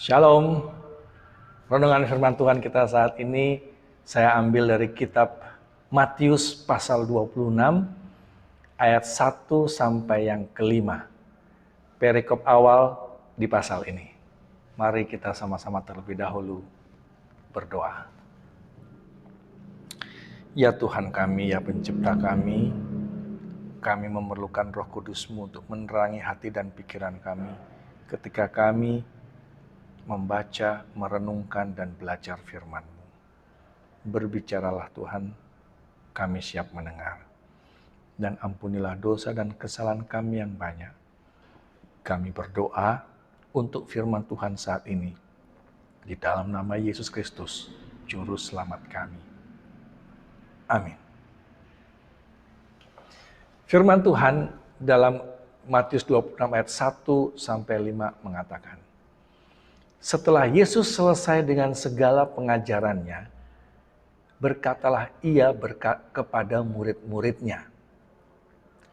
Shalom. Renungan firman Tuhan kita saat ini saya ambil dari kitab Matius pasal 26 ayat 1 sampai yang kelima. Perikop awal di pasal ini. Mari kita sama-sama terlebih dahulu berdoa. Ya Tuhan kami, ya pencipta kami memerlukan Roh Kudus-Mu untuk menerangi hati dan pikiran kami ketika kami membaca, merenungkan, dan belajar firman-Mu. Berbicaralah Tuhan, kami siap mendengar. Dan ampunilah dosa dan kesalahan kami yang banyak. Kami berdoa untuk firman Tuhan saat ini. Di dalam nama Yesus Kristus, Juru Selamat kami. Amin. Firman Tuhan dalam Matius 26 ayat 1 sampai 5 mengatakan, setelah Yesus selesai dengan segala pengajarannya, berkatalah ia kepada murid-muridnya,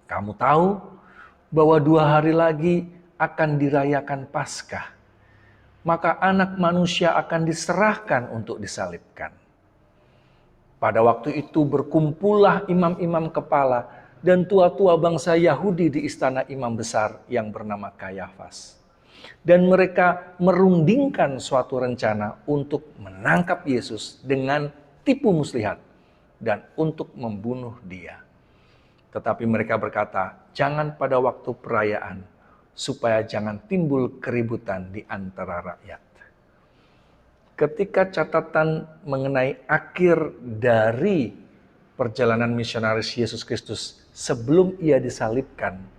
kamu tahu bahwa 2 hari lagi akan dirayakan Paskah, maka Anak Manusia akan diserahkan untuk disalibkan. Pada waktu itu berkumpullah imam-imam kepala dan tua-tua bangsa Yahudi di istana imam besar yang bernama Kayafas. Dan mereka merundingkan suatu rencana untuk menangkap Yesus dengan tipu muslihat dan untuk membunuh dia. Tetapi mereka berkata, jangan pada waktu perayaan, supaya jangan timbul keributan di antara rakyat. Ketika catatan mengenai akhir dari perjalanan misionaris Yesus Kristus sebelum ia disalibkan,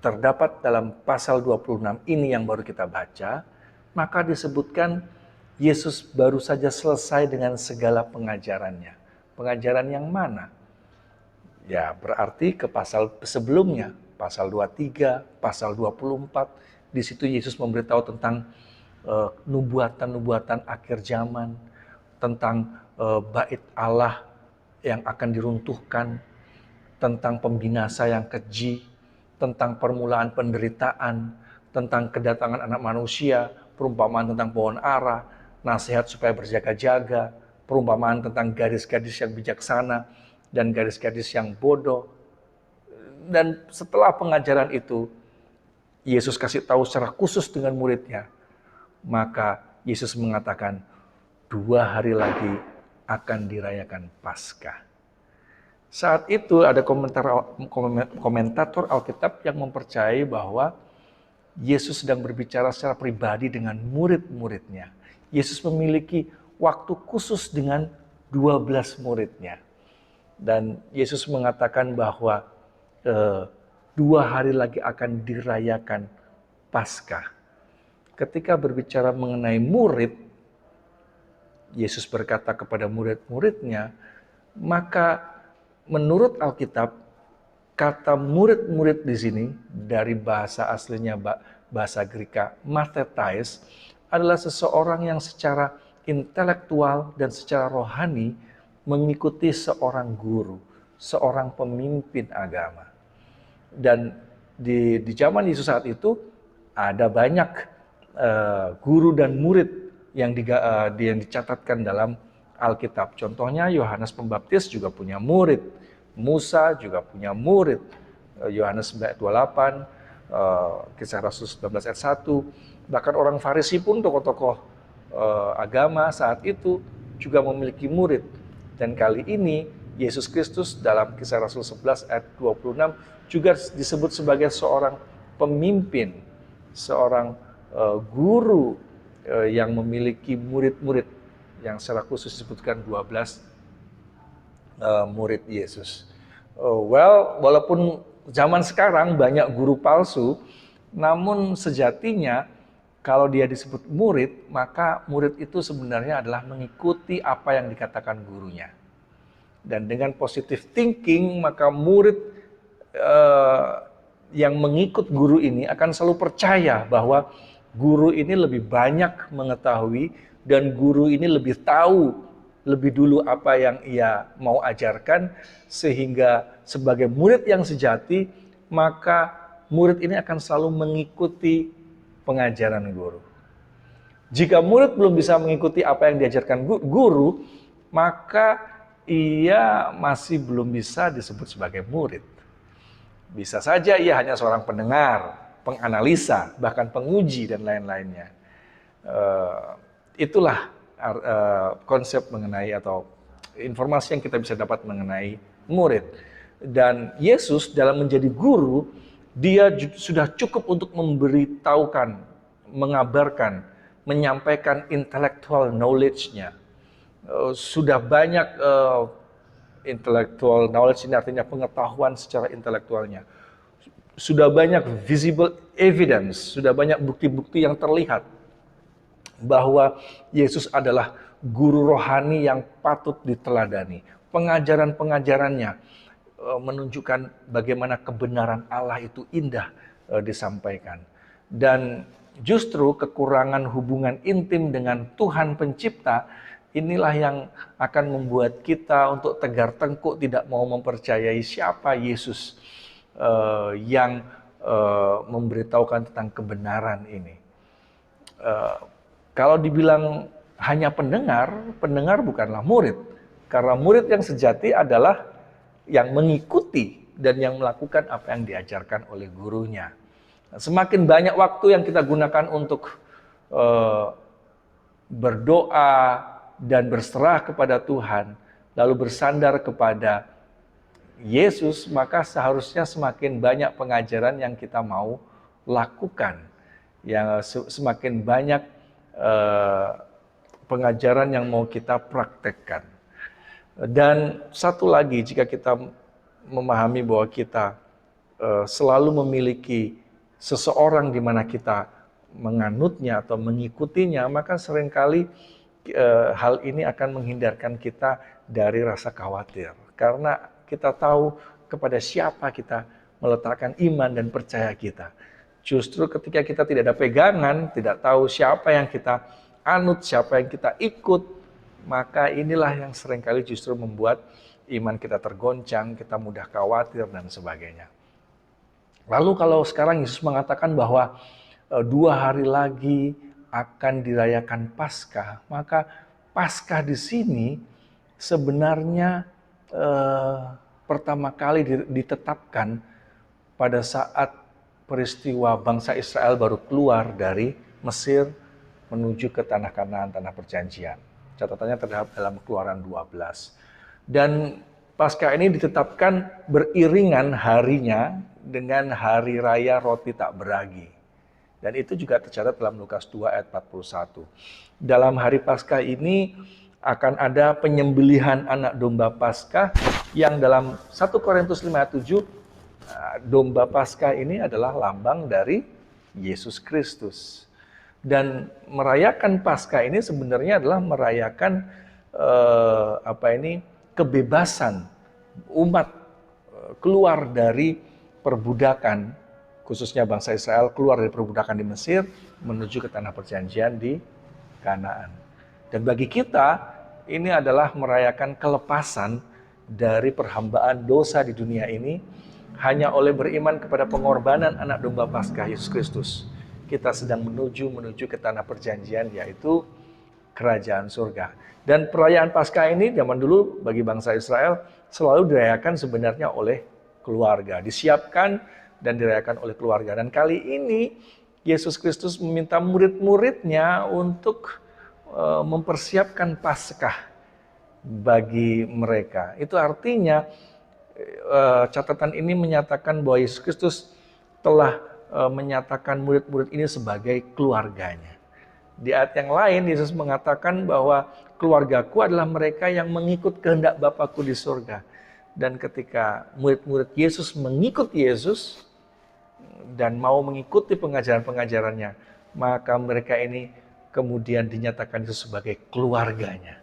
terdapat dalam pasal 26 ini yang baru kita baca, maka disebutkan Yesus baru saja selesai dengan segala pengajarannya. Pengajaran yang mana? Ya, berarti ke pasal sebelumnya, pasal 23, pasal 24, di situ Yesus memberitahu tentang nubuatan-nubuatan akhir zaman, tentang bait Allah yang akan diruntuhkan, tentang pembinasa yang keji, tentang permulaan penderitaan, tentang kedatangan anak manusia, perumpamaan tentang pohon ara, nasihat supaya berjaga-jaga, perumpamaan tentang gadis-gadis yang bijaksana dan gadis-gadis yang bodoh. Dan setelah pengajaran itu, Yesus kasih tahu secara khusus dengan muridnya. Maka Yesus mengatakan, 2 hari lagi akan dirayakan Paskah. Saat itu ada komentator Alkitab yang mempercayai bahwa Yesus sedang berbicara secara pribadi dengan murid-muridnya. Yesus memiliki waktu khusus dengan 12 muridnya. Dan Yesus mengatakan bahwa 2 hari lagi akan dirayakan Paskah. Ketika berbicara mengenai murid, Yesus berkata kepada murid-muridnya, maka menurut Alkitab, kata murid-murid di sini dari bahasa aslinya bahasa Greka mathetais adalah seseorang yang secara intelektual dan secara rohani mengikuti seorang guru, seorang pemimpin agama. Dan di zaman Yesus saat itu ada banyak guru dan murid yang dicatatkan dalam Alkitab. Contohnya Yohanes Pembaptis juga punya murid, Musa juga punya murid, Yohanes 28, Kisah Rasul 19 ayat 1, bahkan orang Farisi pun tokoh-tokoh agama saat itu juga memiliki murid. Dan kali ini Yesus Kristus dalam Kisah Rasul 11 ayat 26 juga disebut sebagai seorang pemimpin, seorang guru yang memiliki murid-murid yang secara khusus disebutkan 12 murid Yesus. Walaupun zaman sekarang banyak guru palsu, namun sejatinya kalau dia disebut murid, maka murid itu sebenarnya adalah mengikuti apa yang dikatakan gurunya. Dan dengan positive thinking, maka murid yang mengikut guru ini akan selalu percaya bahwa guru ini lebih banyak mengetahui dan guru ini lebih tahu lebih dulu apa yang ia mau ajarkan, sehingga sebagai murid yang sejati, maka murid ini akan selalu mengikuti pengajaran guru. Jika murid belum bisa mengikuti apa yang diajarkan guru, maka ia masih belum bisa disebut sebagai murid. Bisa saja ia hanya seorang pendengar, penganalisa, bahkan penguji dan lain-lainnya. Itulah konsep mengenai atau informasi yang kita bisa dapat mengenai murid. Dan Yesus dalam menjadi guru, dia sudah cukup untuk memberitahukan, mengabarkan, menyampaikan intellectual knowledge-nya. Sudah banyak intellectual knowledge, ini artinya pengetahuan secara intelektualnya. Sudah banyak visible evidence, sudah banyak bukti-bukti yang terlihat bahwa Yesus adalah guru rohani yang patut diteladani. Pengajaran-pengajarannya menunjukkan bagaimana kebenaran Allah itu indah disampaikan. Dan justru kekurangan hubungan intim dengan Tuhan Pencipta, inilah yang akan membuat kita untuk tegar tengkuk tidak mau mempercayai siapa Yesus yang memberitahukan tentang kebenaran ini. Kalau dibilang hanya pendengar bukanlah murid. Karena murid yang sejati adalah yang mengikuti dan yang melakukan apa yang diajarkan oleh gurunya. Semakin banyak waktu yang kita gunakan untuk berdoa dan berserah kepada Tuhan, lalu bersandar kepada Yesus, maka seharusnya semakin banyak pengajaran yang kita mau lakukan. Yang semakin banyak pengajaran yang mau kita praktekkan. Dan satu lagi, jika kita memahami bahwa kita selalu memiliki seseorang di mana kita menganutnya atau mengikutinya, maka seringkali hal ini akan menghindarkan kita dari rasa khawatir. Karena kita tahu kepada siapa kita meletakkan iman dan percaya kita. Justru ketika kita tidak ada pegangan, tidak tahu siapa yang kita anut, siapa yang kita ikut, maka inilah yang seringkali justru membuat iman kita tergoncang, kita mudah khawatir dan sebagainya. Lalu kalau sekarang Yesus mengatakan bahwa 2 hari lagi akan dirayakan Paskah, maka Paskah di sini sebenarnya pertama kali ditetapkan pada saat peristiwa bangsa Israel baru keluar dari Mesir menuju ke tanah Kanaan, tanah perjanjian. Catatannya terdapat dalam Keluaran 12. Dan Paskah ini ditetapkan beriringan harinya dengan hari raya roti tak beragi. Dan itu juga tercatat dalam Lukas 2 ayat 41. Dalam hari Paskah ini akan ada penyembelihan anak domba Paskah yang dalam 1 Korintus 5 ayat 7, domba Paskah ini adalah lambang dari Yesus Kristus. Dan merayakan Paskah ini sebenarnya adalah merayakan kebebasan umat keluar dari perbudakan, khususnya bangsa Israel keluar dari perbudakan di Mesir menuju ke tanah perjanjian di Kanaan. Dan bagi kita ini adalah merayakan kelepasan dari perhambaan dosa di dunia ini. Hanya oleh beriman kepada pengorbanan anak domba Paskah Yesus Kristus, kita sedang menuju ke tanah perjanjian, yaitu kerajaan surga. Dan perayaan Paskah ini zaman dulu bagi bangsa Israel selalu dirayakan sebenarnya oleh keluarga, disiapkan dan dirayakan oleh keluarga. Dan kali ini Yesus Kristus meminta murid-muridnya untuk mempersiapkan Paskah bagi mereka. Itu artinya catatan ini menyatakan bahwa Yesus Kristus telah menyatakan murid-murid ini sebagai keluarganya. Di ayat yang lain, Yesus mengatakan bahwa keluargaku adalah mereka yang mengikut kehendak Bapakku di surga. Dan ketika murid-murid Yesus mengikut Yesus dan mau mengikuti pengajaran-pengajarannya, maka mereka ini kemudian dinyatakan Yesus sebagai keluarganya.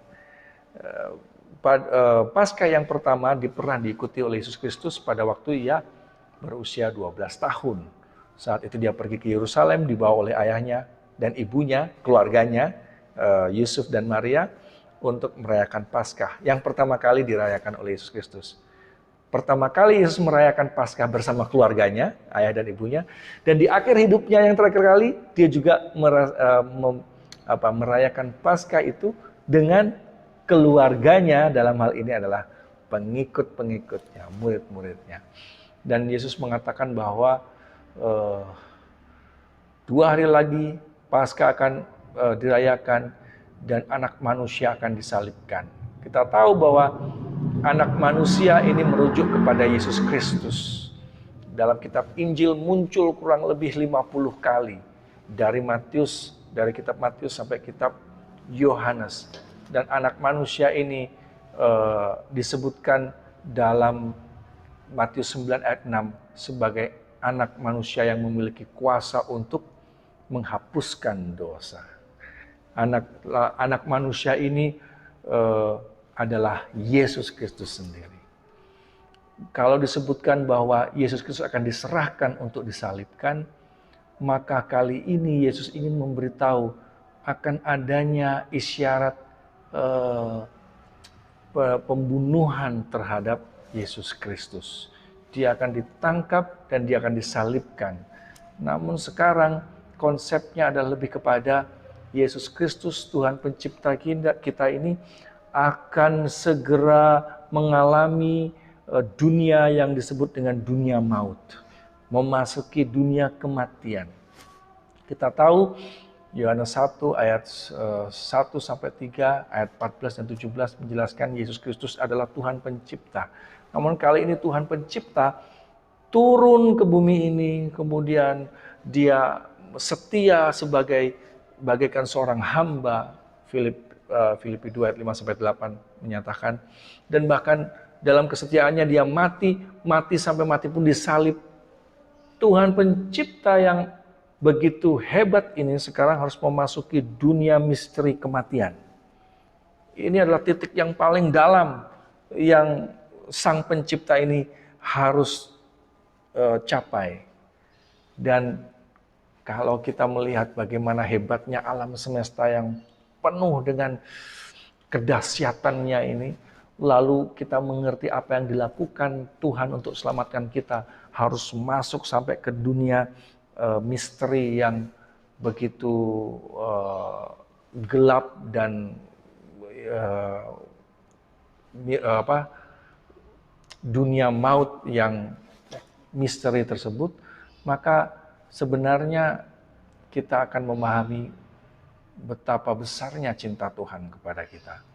Paskah yang pertama pernah diikuti oleh Yesus Kristus pada waktu ia berusia 12 tahun. Saat itu dia pergi ke Yerusalem dibawa oleh ayahnya dan ibunya, keluarganya, Yusuf dan Maria, untuk merayakan Paskah. Yang pertama kali dirayakan oleh Yesus Kristus. Pertama kali Yesus merayakan Paskah bersama keluarganya, ayah dan ibunya. Dan di akhir hidupnya yang terakhir kali, dia juga merayakan Paskah itu dengan keluarganya, dalam hal ini adalah pengikut-pengikutnya, murid-muridnya. Dan Yesus mengatakan bahwa 2 hari lagi Paskah akan dirayakan dan anak manusia akan disalibkan. Kita tahu bahwa anak manusia ini merujuk kepada Yesus Kristus. Dalam kitab Injil muncul kurang lebih 50 kali dari kitab Matius sampai kitab Yohanes. Dan anak manusia ini disebutkan dalam Matius 9 ayat 6 sebagai anak manusia yang memiliki kuasa untuk menghapuskan dosa. Anak manusia ini adalah Yesus Kristus sendiri. Kalau disebutkan bahwa Yesus Kristus akan diserahkan untuk disalibkan, maka kali ini Yesus ingin memberitahu akan adanya isyarat pembunuhan terhadap Yesus Kristus. Dia akan ditangkap dan dia akan disalibkan. Namun sekarang konsepnya adalah lebih kepada Yesus Kristus, Tuhan pencipta kita ini akan segera mengalami dunia yang disebut dengan dunia maut, memasuki dunia kematian. Kita tahu Yohanes 1 ayat 1 sampai 3, ayat 14 dan 17 menjelaskan Yesus Kristus adalah Tuhan pencipta. Namun kali ini Tuhan pencipta turun ke bumi ini, kemudian dia setia bagaikan seorang hamba. Filipi 2 ayat 5 sampai 8 menyatakan, dan bahkan dalam kesetiaannya dia mati sampai mati pun disalib. Tuhan pencipta yang begitu hebat ini sekarang harus memasuki dunia misteri kematian. Ini adalah titik yang paling dalam yang Sang Pencipta ini harus capai. Dan kalau kita melihat bagaimana hebatnya alam semesta yang penuh dengan kedahsyatannya ini, lalu kita mengerti apa yang dilakukan Tuhan untuk selamatkan kita, harus masuk sampai ke dunia misteri yang begitu gelap dan dunia maut yang misteri tersebut, maka sebenarnya kita akan memahami betapa besarnya cinta Tuhan kepada kita.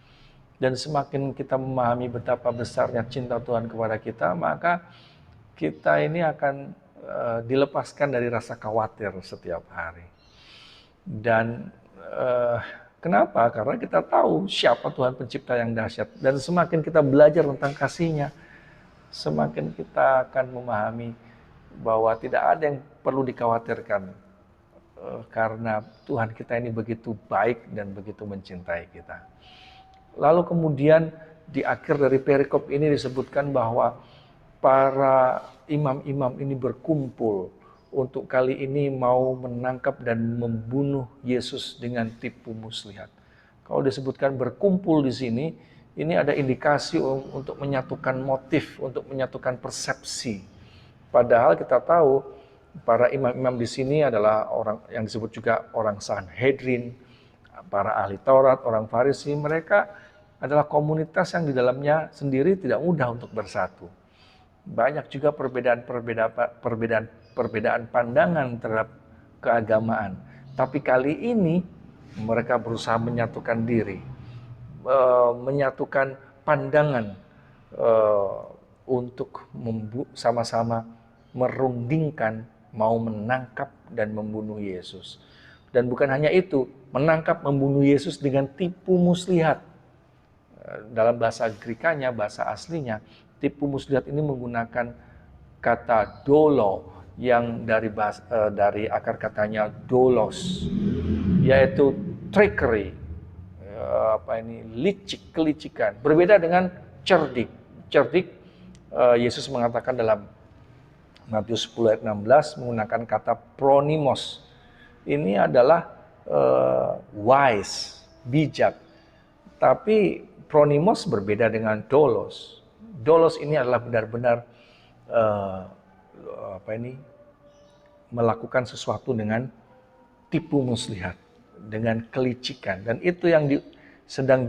Dan semakin kita memahami betapa besarnya cinta Tuhan kepada kita, maka kita ini akan dilepaskan dari rasa khawatir setiap hari. Dan kenapa? Karena kita tahu siapa Tuhan pencipta yang dahsyat. Dan semakin kita belajar tentang kasih-Nya, semakin kita akan memahami bahwa tidak ada yang perlu dikhawatirkan, karena Tuhan kita ini begitu baik dan begitu mencintai kita. Lalu kemudian di akhir dari perikop ini disebutkan bahwa para imam-imam ini berkumpul untuk kali ini mau menangkap dan membunuh Yesus dengan tipu muslihat. Kalau disebutkan berkumpul di sini, ini ada indikasi untuk menyatukan motif, untuk menyatukan persepsi. Padahal kita tahu para imam-imam di sini adalah orang yang disebut juga orang Sanhedrin, para ahli Taurat, orang Farisi. Mereka adalah komunitas yang di dalamnya sendiri tidak mudah untuk bersatu. Banyak juga perbedaan pandangan terhadap keagamaan. Tapi kali ini mereka berusaha menyatukan diri, menyatukan pandangan untuk sama-sama merundingkan mau menangkap dan membunuh Yesus. Dan bukan hanya itu, menangkap membunuh Yesus dengan tipu muslihat. Dalam bahasa Grekanya, bahasa aslinya, tipu muslihat ini menggunakan kata dolo yang dari akar katanya dolos, yaitu trickery, kelicikan. Berbeda dengan cerdik. Cerdik, Yesus mengatakan dalam Matius 10 ayat 16 menggunakan kata pronimos. Ini adalah wise, bijak. Tapi pronimos berbeda dengan dolos. Dolos ini adalah benar-benar melakukan sesuatu dengan tipu muslihat. dengan kelicikan. Dan itu yang sedang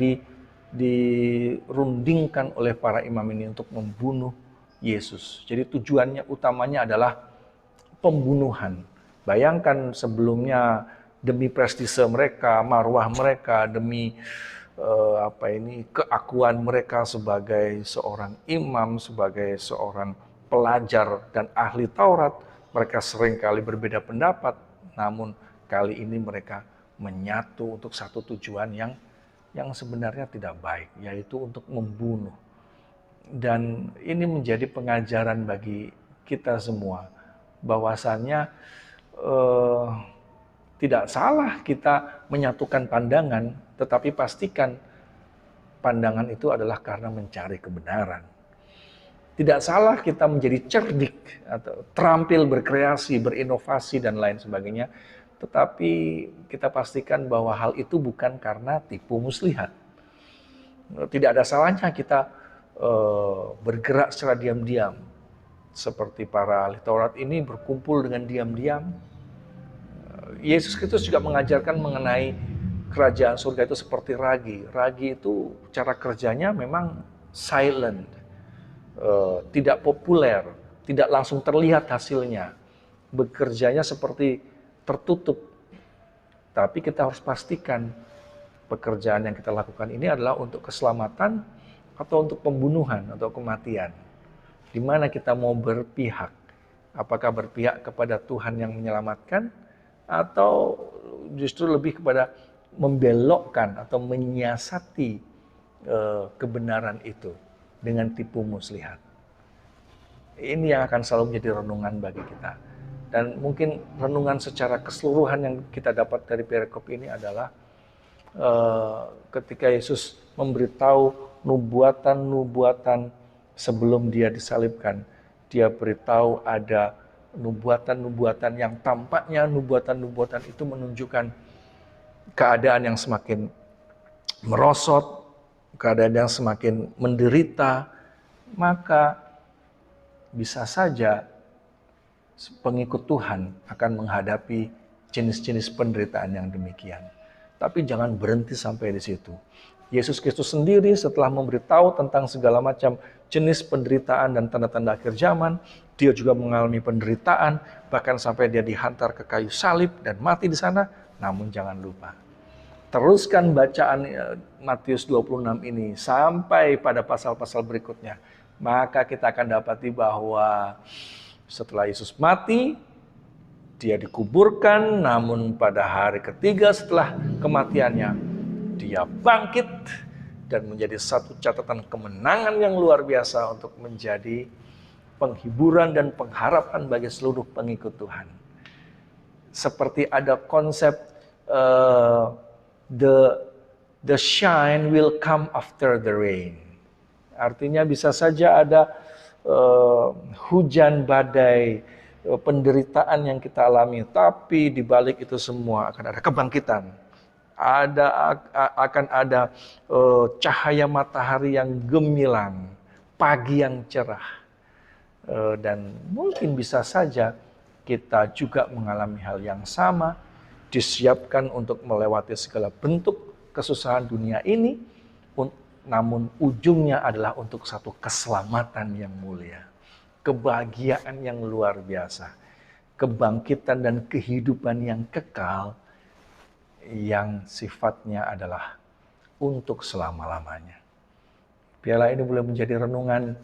dirundingkan oleh para imam ini untuk membunuh Yesus. Jadi tujuannya utamanya adalah pembunuhan. Bayangkan sebelumnya demi prestise mereka, marwah mereka, demi keakuan mereka sebagai seorang imam, sebagai seorang pelajar dan ahli Taurat, mereka seringkali berbeda pendapat. Namun kali ini mereka menyatu untuk satu tujuan yang sebenarnya tidak baik, yaitu untuk membunuh. Dan ini menjadi pengajaran bagi kita semua, bahwasannya tidak salah kita menyatukan pandangan, tetapi pastikan pandangan itu adalah karena mencari kebenaran. Tidak salah kita menjadi cerdik atau terampil berkreasi, berinovasi dan lain sebagainya, tetapi kita pastikan bahwa hal itu bukan karena tipu muslihat. Tidak ada salahnya kita bergerak secara diam-diam, seperti para ahli Taurat ini berkumpul dengan diam-diam. Yesus Kristus juga mengajarkan mengenai kerajaan surga itu seperti ragi. Ragi itu cara kerjanya memang silent, tidak populer, tidak langsung terlihat hasilnya. Bekerjanya seperti tertutup. Tapi kita harus pastikan pekerjaan yang kita lakukan ini adalah untuk keselamatan atau untuk pembunuhan atau kematian. Di mana kita mau berpihak? Apakah berpihak kepada Tuhan yang menyelamatkan, atau justru lebih kepada membelokkan atau menyiasati kebenaran itu dengan tipu muslihat. Ini yang akan selalu menjadi renungan bagi kita. Dan mungkin renungan secara keseluruhan yang kita dapat dari perikop ini adalah ketika Yesus memberitahu nubuatan-nubuatan sebelum dia disalibkan, dia beritahu ada nubuatan-nubuatan yang tampaknya nubuatan-nubuatan itu menunjukkan keadaan yang semakin merosot, keadaan yang semakin menderita, maka bisa saja pengikut Tuhan akan menghadapi jenis-jenis penderitaan yang demikian. Tapi jangan berhenti sampai di situ. Yesus Kristus sendiri setelah memberitahu tentang segala macam jenis penderitaan dan tanda-tanda akhir zaman, dia juga mengalami penderitaan, bahkan sampai dia dihantar ke kayu salib dan mati di sana. Namun jangan lupa, teruskan bacaan Matius 26 ini sampai pada pasal-pasal berikutnya. Maka kita akan dapati bahwa setelah Yesus mati, dia dikuburkan, namun pada hari ketiga setelah kematiannya, dia bangkit dan menjadi satu catatan kemenangan yang luar biasa untuk menjadi penghiburan dan pengharapan bagi seluruh pengikut Tuhan. Seperti ada konsep the shine will come after the rain. Artinya bisa saja ada hujan badai, penderitaan yang kita alami, tapi di balik itu semua akan ada kebangkitan. Akan ada cahaya matahari yang gemilang, pagi yang cerah. Dan mungkin bisa saja kita juga mengalami hal yang sama, disiapkan untuk melewati segala bentuk kesusahan dunia ini, namun ujungnya adalah untuk satu keselamatan yang mulia, kebahagiaan yang luar biasa, kebangkitan dan kehidupan yang kekal, yang sifatnya adalah untuk selama-lamanya. Biarlah ini boleh menjadi renungan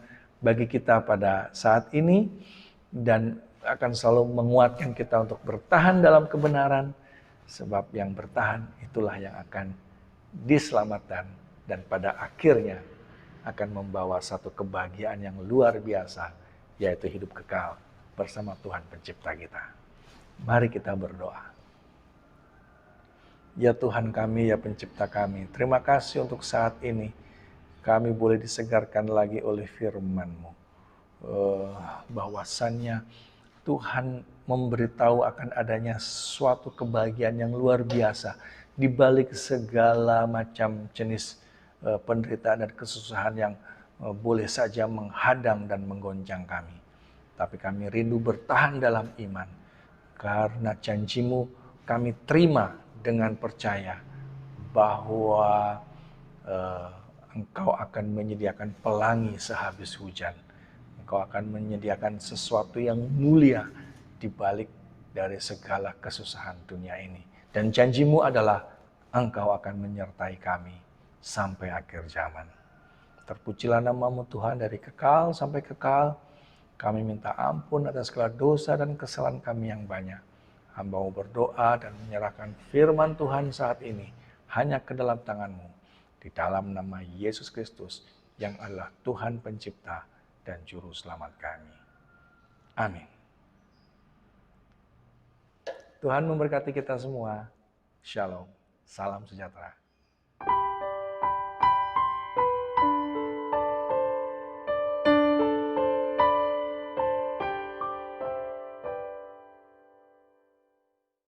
bagi kita pada saat ini, dan akan selalu menguatkan kita untuk bertahan dalam kebenaran, sebab yang bertahan itulah yang akan diselamatkan dan pada akhirnya akan membawa satu kebahagiaan yang luar biasa, yaitu hidup kekal bersama Tuhan Pencipta kita. Mari kita berdoa. Ya Tuhan kami, ya Pencipta kami, terima kasih untuk saat ini kami boleh disegarkan lagi oleh firman-Mu. Bahwasannya Tuhan memberitahu akan adanya suatu kebahagiaan yang luar biasa di balik segala macam jenis penderitaan dan kesusahan yang boleh saja menghadang dan menggoncang kami. Tapi kami rindu bertahan dalam iman, karena janji-Mu kami terima dengan percaya bahwa Engkau akan menyediakan pelangi sehabis hujan. Engkau akan menyediakan sesuatu yang mulia di balik dari segala kesusahan dunia ini. Dan janjimu adalah Engkau akan menyertai kami sampai akhir zaman. Terpujilah namamu Tuhan dari kekal sampai kekal. Kami minta ampun atas segala dosa dan kesalahan kami yang banyak. Hamba-Mu berdoa dan menyerahkan firman Tuhan saat ini hanya ke dalam tangan-Mu. Di dalam nama Yesus Kristus yang adalah Tuhan Pencipta dan Juru Selamat kami. Amin. Tuhan memberkati kita semua. Shalom. Salam sejahtera.